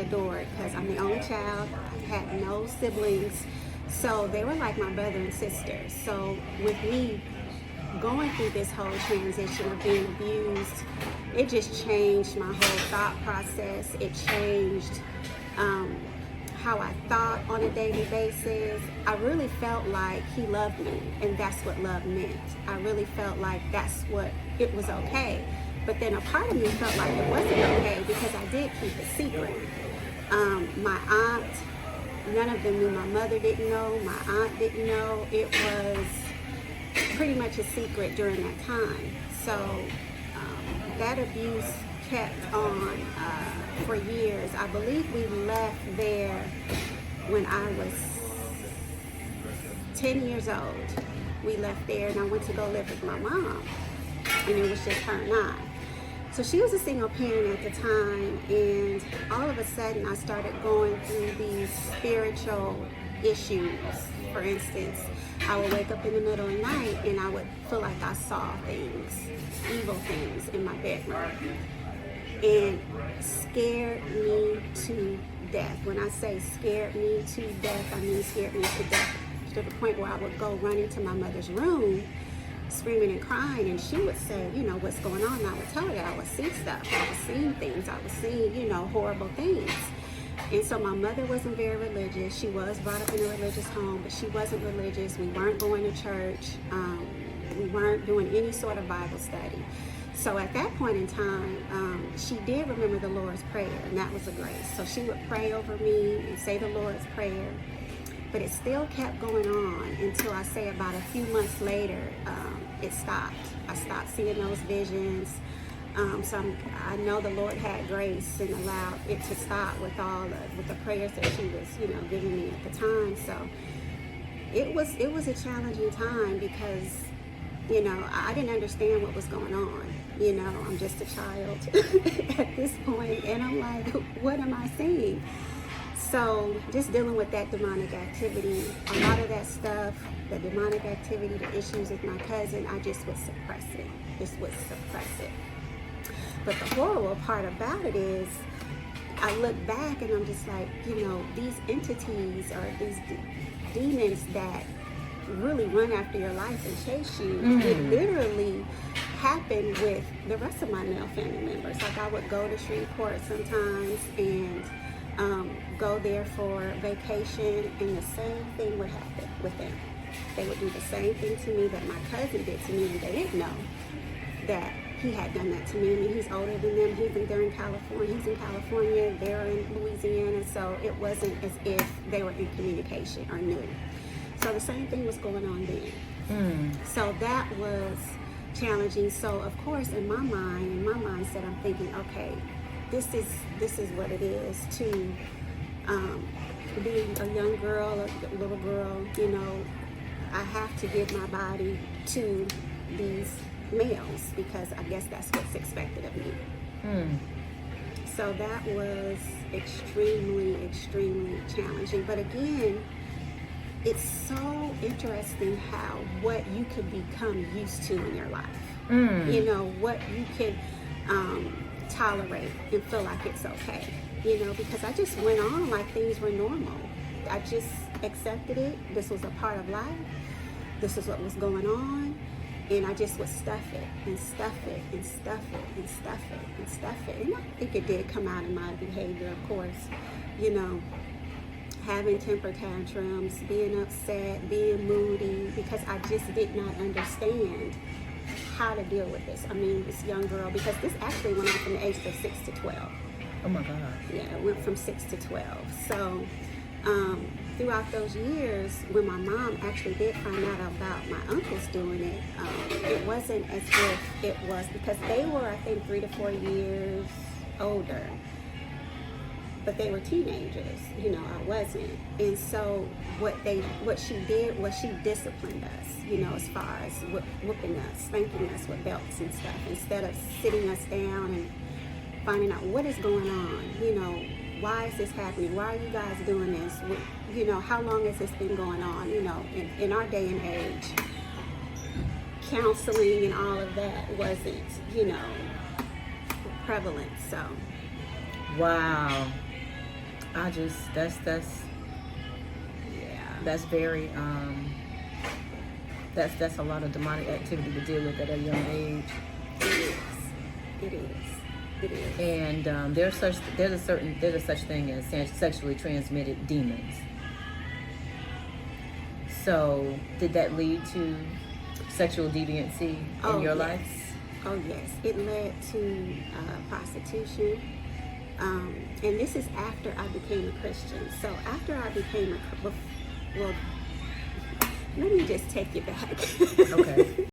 adored because I'm the only child. I had no siblings. So they were like my brother and sister. So with me going through this whole transition of being abused, it just changed my whole thought process. It changed how I thought on a daily basis. I really felt like he loved me, and that's what love meant. I really felt like that's what it was okay. But then a part of me felt like it wasn't okay because I did keep a secret. My aunt, none of them knew. My mother didn't know. My aunt didn't know. It was pretty much a secret during that time. So that abuse kept on for years. I believe we left there when I was 10 years old. We left there and I went to go live with my mom, and it was just her and I. So she was a single parent at the time, and all of a sudden I started going through these spiritual issues. For instance, I would wake up in the middle of the night and I would feel like I saw things, evil things in my bedroom, and scared me to death. When I say scared me to death, I mean scared me to death to the point where I would go run into my mother's room screaming and crying, and she would say, you know, what's going on? And I would tell her that I would see stuff. I was seeing things. I was seeing, you know, horrible things. And so my mother wasn't very religious. She was brought up in a religious home, but she wasn't religious. We weren't going to church. We weren't doing any sort of Bible study. So at that point in time, she did remember the Lord's Prayer, and that was a grace. So she would pray over me and say the Lord's Prayer. But it still kept going on until I say about a few months later, it stopped. I stopped seeing those visions. So I know the Lord had grace and allowed it to stop with the prayers that she was, you know, giving me at the time. So it was a challenging time because, you know, I didn't understand what was going on. You know, I'm just a child at this point, and I'm like, what am I seeing? So just dealing with that demonic activity, a lot of that stuff, the demonic activity, the issues with my cousin, I just would suppress it. But the horrible part about it is I look back and I'm just like, you know, these entities or these demons that really run after your life and chase you, it literally happened with the rest of my male family members. Like I would go to Shreveport sometimes and go there for vacation, and the same thing would happen with them. They would do the same thing to me that my cousin did to me, and they didn't know that he had done that to me. I mean, he's older than them. They're in California. He's in California. They're in Louisiana. So it wasn't as if they were in communication or knew. So the same thing was going on then. So that was challenging. So of course, in my mindset, I'm thinking, okay, this is what it is to be a young girl, a little girl. You know, I have to give my body to these males because I guess that's what's expected of me. So that was extremely challenging. But again, it's so interesting how what you could become used to in your life. You know, what you can tolerate and feel like it's okay. You know, because I just went on like things were normal. I just accepted it. This was a part of life. This is what was going on. And I just would stuff it and stuff it and stuff it and stuff it and stuff it. And I think it did come out in my behavior, of course. You know, having temper tantrums, being upset, being moody, because I just did not understand how to deal with this. I mean, this young girl, because this actually went on from the age of 6 to 12. Oh my God. Yeah, it went from 6 to 12. So throughout those years, when my mom actually did find out about my uncles doing it, it wasn't as if it was, because they were, I think, 3 to 4 years older. But they were teenagers, you know, I wasn't. And so what she did was she disciplined us, you know, as far as whooping us, spanking us with belts and stuff, instead of sitting us down and finding out what is going on, you know, why is this happening? Why are you guys doing this? You know, how long has this been going on? You know, in our day and age, counseling and all of that wasn't, you know, prevalent, so. Wow. Yeah, that's very that's a lot of demonic activity to deal with at a young age. It is. It is. And there's a such thing as sexually transmitted demons. So, did that lead to sexual deviancy in your life? Oh yes, it led to prostitution. And this is after I became a Christian. So after I became well, let me just take you back. Okay.